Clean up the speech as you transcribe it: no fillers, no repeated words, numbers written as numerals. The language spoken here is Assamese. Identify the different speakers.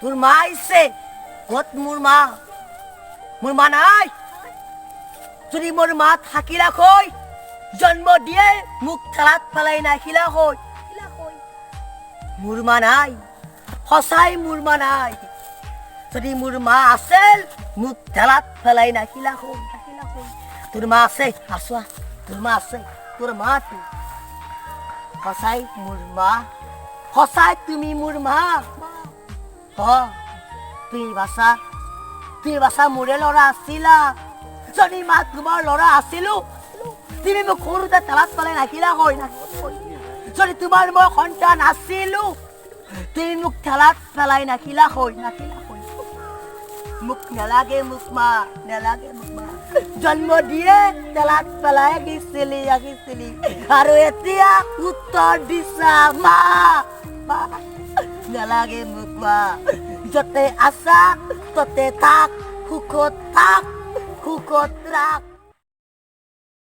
Speaker 1: তোৰ মা আহিছে ক'ত মোৰ মা নাই যদি মোৰ মা থাকিলা হৈ জন্ম দিয়ে মোক ঠেলাত পেলাই নাখিলা হৈ মোৰ মা নাই সঁচাই মোৰ মা নাই যদি মোৰ মা আছিল মোক ঠেলাত পেলাই নাখিলা হৈ তোৰ মা আছে আছোৱা তোৰ মা আছে তোৰ মা সঁচাই মোৰ মা সঁচাই তুমি মোৰ মা তুমি বাছা মোৰে ল'ৰা আছিলা যদি মা তোমাৰ ল'ৰা আছিলো তুমি মোক সৰুতে ঠেলাত পেলাই নাখিলা হৈ যদি তোমাৰ মই সন্তান আছিলো তুমি মোক ঠেলাত পেলাই নাখিলা হৈ মোক নেলাগে মোক মা জন্ম দিয়ে ঠেলাত পেলাই গিছিলি আৰু এতিয়া উত্তৰ দিছা মা নেলাগে মোক মা যতে আছা ততে থাক সুখত ৰাখ